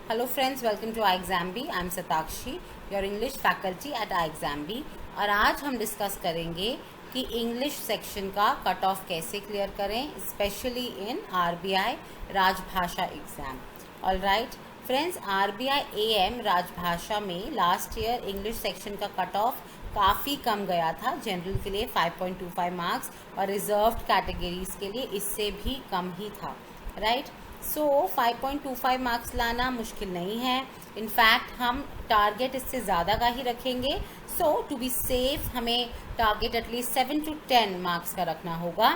Hello friends, welcome to iExamBee. I am Satakshi, your English faculty at iExamBee. और आज हम discuss करेंगे कि इंग्लिश सेक्शन का कट ऑफ कैसे क्लियर करें, स्पेशली इन आरबीआई राजभाषा exam. All right friends, RBI am राजभाषा में लास्ट ईयर इंग्लिश सेक्शन का कट ऑफ काफ़ी कम गया था. जनरल के लिए 5.25 मार्क्स और रिजर्व्ड कैटेगरीज के लिए इससे भी कम ही था. राइट, सो 5.25 मार्क्स लाना मुश्किल नहीं है. इनफैक्ट हम टारगेट इससे ज़्यादा का ही रखेंगे. सो टू बी सेफ हमें टारगेट एटलीस्ट 7 to 10 मार्क्स का रखना होगा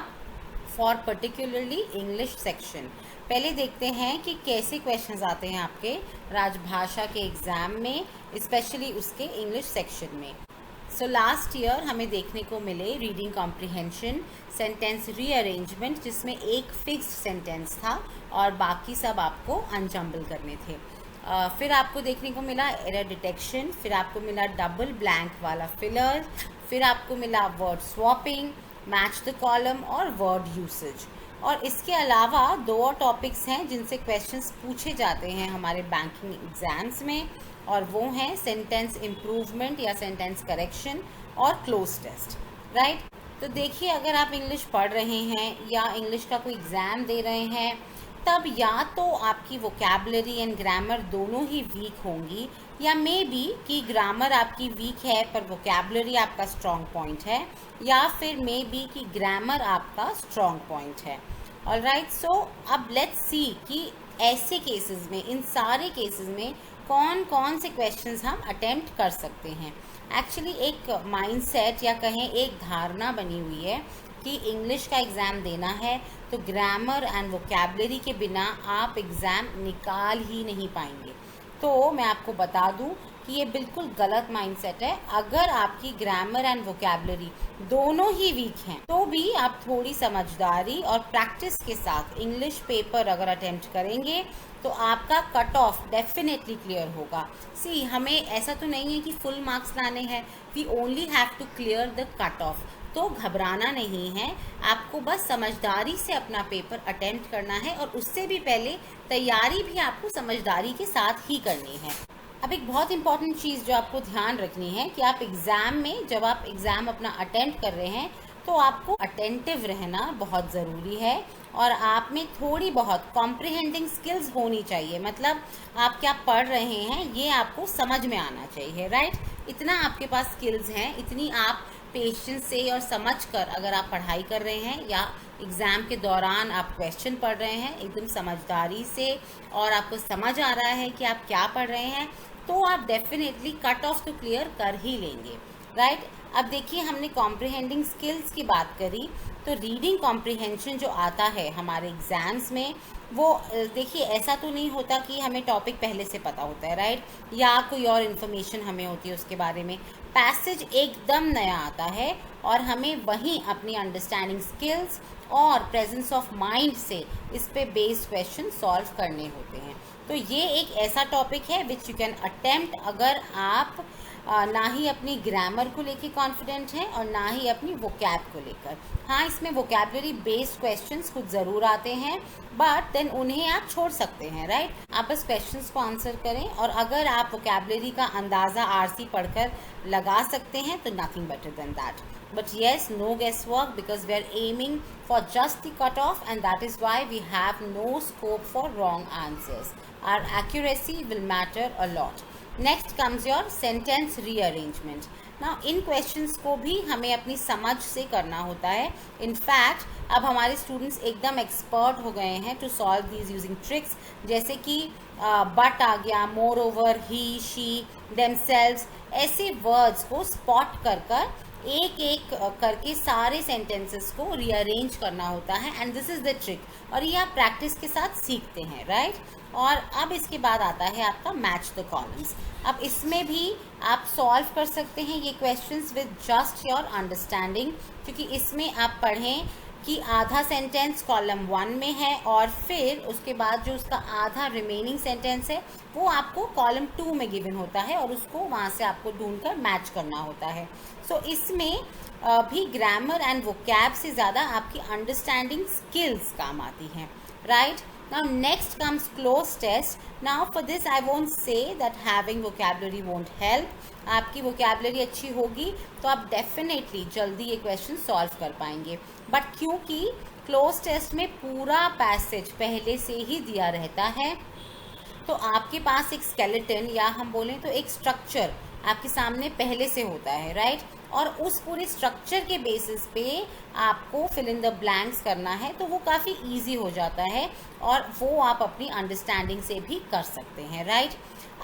फॉर पर्टिकुलरली इंग्लिश सेक्शन. पहले देखते हैं कि कैसे क्वेश्चंस आते हैं आपके राजभाषा के एग्ज़ाम में, स्पेशली उसके इंग्लिश सेक्शन में. सो लास्ट ईयर हमें देखने को मिले रीडिंग कॉम्प्रिहेंशन, सेंटेंस रीअरेंजमेंट जिसमें एक फिक्स्ड सेंटेंस था और बाकी सब आपको अनजम्बल करने थे. फिर आपको देखने को मिला एरर डिटेक्शन, फिर आपको मिला डबल ब्लैंक वाला फिलर, फिर आपको मिला word swapping, match the column और वर्ड यूसेज. और इसके अलावा दो और टॉपिक्स हैं जिनसे क्वेश्चंस पूछे जाते हैं हमारे बैंकिंग एग्जाम्स में, और वो हैं सेंटेंस इम्प्रूवमेंट या सेंटेंस करेक्शन और क्लोज टेस्ट. राइट, तो देखिए, अगर आप इंग्लिश पढ़ रहे हैं या इंग्लिश का कोई एग्ज़ाम दे रहे हैं, तब या तो आपकी वोकैबुलरी एंड ग्रामर दोनों ही वीक होंगी, या मे बी कि ग्रामर आपकी वीक है पर वोकैबुलरी आपका स्ट्रॉन्ग पॉइंट है, या फिर मे बी कि ग्रामर आपका स्ट्रॉन्ग पॉइंट है. ऑल राइट, सो अब लेट्स सी कि ऐसे केसेस में, इन सारे केसेस में कौन कौन से क्वेश्चंस हम अटेम्प्ट कर सकते हैं. एक्चुअली एक माइंडसेट या कहें एक धारणा बनी हुई है कि इंग्लिश का एग्ज़ाम देना है तो ग्रामर एंड वोकैबुलरी के बिना आप एग्ज़ाम निकाल ही नहीं पाएंगे. तो मैं आपको बता दूं कि ये बिल्कुल गलत माइंडसेट है. अगर आपकी ग्रामर एंड वोकैबुलरी दोनों ही वीक हैं तो भी आप थोड़ी समझदारी और प्रैक्टिस के साथ इंग्लिश पेपर अगर अटेम्प्ट करेंगे तो आपका कट ऑफ डेफिनेटली क्लियर होगा. सी, हमें ऐसा तो नहीं है कि फुल मार्क्स लाने हैं, we only have to clear the cut off. तो घबराना नहीं है, आपको बस समझदारी से अपना पेपर अटेम्प्ट करना है, और उससे भी पहले तैयारी भी आपको समझदारी के साथ ही करनी है. अब एक बहुत इंपॉर्टेंट चीज़ जो आपको ध्यान रखनी है कि आप एग्ज़ाम में, जब आप एग्ज़ाम अपना अटेम्प्ट कर रहे हैं तो आपको अटेंटिव रहना बहुत ज़रूरी है, और आप में थोड़ी बहुत कॉम्प्रिहेंडिंग स्किल्स होनी चाहिए. मतलब आप क्या पढ़ रहे हैं ये आपको समझ में आना चाहिए. राइट, इतना आपके पास स्किल्स हैं, इतनी आप पेशेंस से और समझ कर अगर आप पढ़ाई कर रहे हैं या एग्ज़ाम के दौरान आप क्वेश्चन पढ़ रहे हैं एकदम समझदारी से, और आपको समझ आ रहा है कि आप क्या पढ़ रहे हैं, तो आप डेफिनेटली कट ऑफ तो क्लियर कर ही लेंगे. राइट, अब देखिए, हमने कॉम्प्रिहेंडिंग स्किल्स की बात करी, तो रीडिंग कॉम्प्रिहेंशन जो आता है हमारे एग्ज़ाम्स में, वो देखिए ऐसा तो नहीं होता कि हमें टॉपिक पहले से पता होता है. राइट, या कोई और इन्फॉर्मेशन हमें होती है उसके बारे में. पैसेज एकदम नया आता है और हमें वहीं अपनी अंडरस्टैंडिंग स्किल्स और प्रेजेंस ऑफ माइंड से इस पे बेस्ड क्वेश्चन सॉल्व करने होते हैं. तो ये एक ऐसा टॉपिक है विच यू कैन अटेम्प्ट अगर आप ना ही अपनी ग्रामर को लेके कॉन्फिडेंट हैं और ना ही अपनी वोकैब को लेकर. हाँ, इसमें वोकैबुलरी बेस्ड क्वेश्चंस कुछ ज़रूर आते हैं, बट देन उन्हें आप छोड़ सकते हैं. राइट, आप बस क्वेश्चंस को आंसर करें, और अगर आप वोकैबुलरी का अंदाज़ा आरसी पढ़कर लगा सकते हैं तो nothing better than that. But yes, no guesswork, because we are aiming for just the cutoff, and that is why we have no scope for wrong answers. Our accuracy will matter a lot. Next comes your sentence rearrangement. Now in questions को भी हमें अपनी समझ से करना होता है. In fact, अब हमारे students एकदम expert हो गए हैं to solve these using tricks, जैसे कि but आ गया, moreover, he, she, themselves, ऐसे words को spot कर कर एक एक करके सारे सेंटेंसेस को रीअरेंज करना होता है. And this is the trick, और ये आप प्रैक्टिस के साथ सीखते हैं. राइट, और अब इसके बाद आता है आपका मैच द कॉलम्स. अब इसमें भी आप सॉल्व कर सकते हैं ये questions with just your understanding, क्योंकि इसमें आप पढ़ें कि आधा सेंटेंस कॉलम 1 में है, और फिर उसके बाद जो उसका आधा रिमेनिंग सेंटेंस है वो आपको कॉलम 2 में गिवन होता है, और उसको वहाँ से आपको ढूंढकर मैच करना होता है. सो इसमें भी ग्रामर एंड वोकैब से ज़्यादा आपकी अंडरस्टैंडिंग स्किल्स काम आती हैं. Right, Now next comes close test. Now for this I won't say that having vocabulary won't help. आपकी vocabulary अच्छी होगी तो आप definitely जल्दी ये question solve कर पाएंगे, बट क्योंकि close test में पूरा passage पहले से ही दिया रहता है तो आपके पास एक skeleton या हम बोलें तो एक structure आपके सामने पहले से होता है, राइट? और उस पूरे स्ट्रक्चर के बेसिस पे आपको फिल इन द ब्लैंक्स करना है, तो वो काफ़ी इजी हो जाता है और वो आप अपनी अंडरस्टैंडिंग से भी कर सकते हैं, राइट?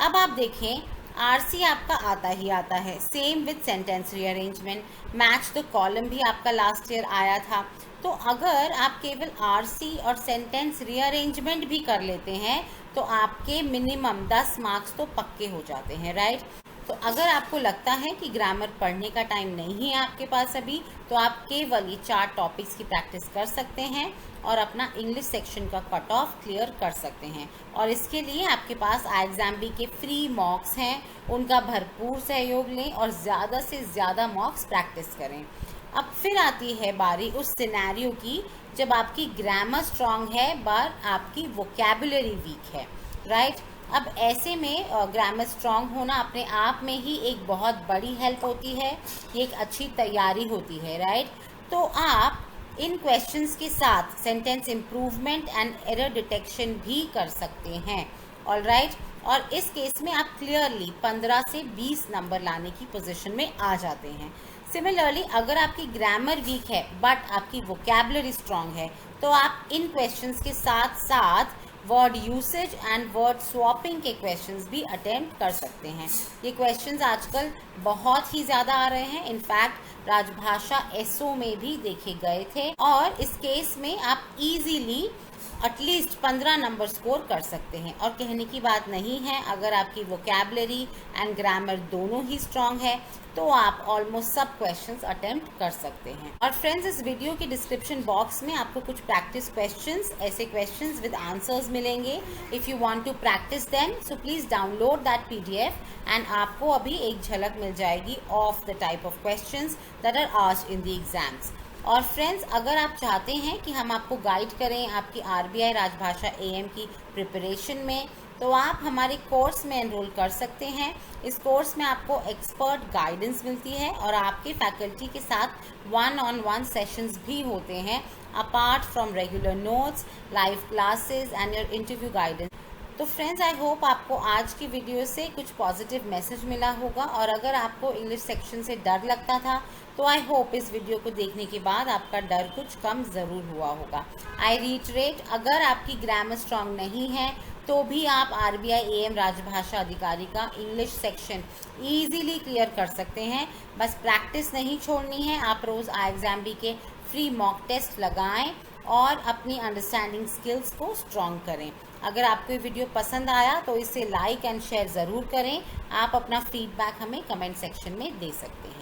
अब आप देखें आरसी आपका आता ही आता है, same with sentence rearrangement, match the column भी आपका लास्ट ईयर आया था। तो अगर आप केवल आरसी और सेंटेंस रीअरेंजमेंट भी कर लेते हैं तो आपके मिनिमम 10 मार्क्स तो पक्के हो जाते हैं, राइट? तो अगर आपको लगता है कि ग्रामर पढ़ने का टाइम नहीं है आपके पास अभी, तो आप केवल ये 4 टॉपिक्स की प्रैक्टिस कर सकते हैं और अपना इंग्लिश सेक्शन का कट ऑफ क्लियर कर सकते हैं। और इसके लिए आपके पास IXAM-B के फ्री मॉक्स हैं, उनका भरपूर सहयोग लें और ज़्यादा से ज़्यादा मॉक्स प्रैक्टिस करें। अब फिर आती है बारी उस सिनेरियो की जब आपकी ग्रामर स्ट्रांग है बट आपकी वोकैबुलरी वीक है, राइट? अब ऐसे में ग्रामर स्ट्रांग होना अपने आप में ही एक बहुत बड़ी हेल्प होती है, ये एक अच्छी तैयारी होती है, राइट? तो आप इन क्वेश्चंस के साथ sentence improvement and error detection भी कर सकते हैं, ऑल राइट? और इस केस में आप क्लियरली 15 से 20 नंबर लाने की पोजीशन में आ जाते हैं। सिमिलरली अगर आपकी ग्रामर वीक है बट आपकी वोकैबुलरी स्ट्रांग है तो आप इन क्वेश्चंस के साथ साथ word usage and word swapping के क्वेश्चंस भी अटेम्प्ट कर सकते हैं। ये क्वेश्चंस आजकल बहुत ही ज़्यादा आ रहे हैं, इनफैक्ट राजभाषा एसओ में भी देखे गए थे और इस केस में आप इजीली एटलीस्ट 15 नंबर स्कोर कर सकते हैं। और कहने की बात नहीं है, अगर आपकी वोकैबुलरी एंड ग्रामर दोनों ही स्ट्रांग है तो आप ऑलमोस्ट सब क्वेश्चंस अटेम्प्ट कर सकते हैं। और फ्रेंड्स, इस वीडियो के डिस्क्रिप्शन बॉक्स में आपको कुछ प्रैक्टिस क्वेश्चंस, ऐसे क्वेश्चंस विद आंसर्स मिलेंगे। If you want to practice them so please download that PDF and आपको अभी एक झलक मिल जाएगी of the type of questions that are asked in the exams. और फ्रेंड्स, अगर आप चाहते हैं कि हम आपको गाइड करें आपकी RBI राजभाषा AM की प्रिपरेशन में, तो आप हमारे कोर्स में एनरोल कर सकते हैं। इस कोर्स में आपको एक्सपर्ट गाइडेंस मिलती है और आपके फैकल्टी के साथ 1-on-1 सेशंस भी होते हैं, apart from regular notes, live classes and your interview guidance. तो फ्रेंड्स, आई होप आपको आज की वीडियो से कुछ पॉजिटिव मैसेज मिला होगा और अगर आपको इंग्लिश सेक्शन से डर लगता था तो आई होप इस वीडियो को देखने के बाद आपका डर कुछ कम ज़रूर हुआ होगा। आई रीटरेट, अगर आपकी ग्रामर स्ट्रांग नहीं है तो भी आप RBI AM राजभाषा अधिकारी का इंग्लिश सेक्शन ईजीली क्लियर कर सकते हैं। बस प्रैक्टिस नहीं छोड़नी है, आप रोज़ IXAM-B के फ्री मॉक टेस्ट लगाएं और अपनी अंडरस्टैंडिंग स्किल्स को स्ट्रॉन्ग करें। अगर आपको ये वीडियो पसंद आया तो इसे लाइक एंड शेयर ज़रूर करें। आप अपना फीडबैक हमें कमेंट सेक्शन में दे सकते हैं।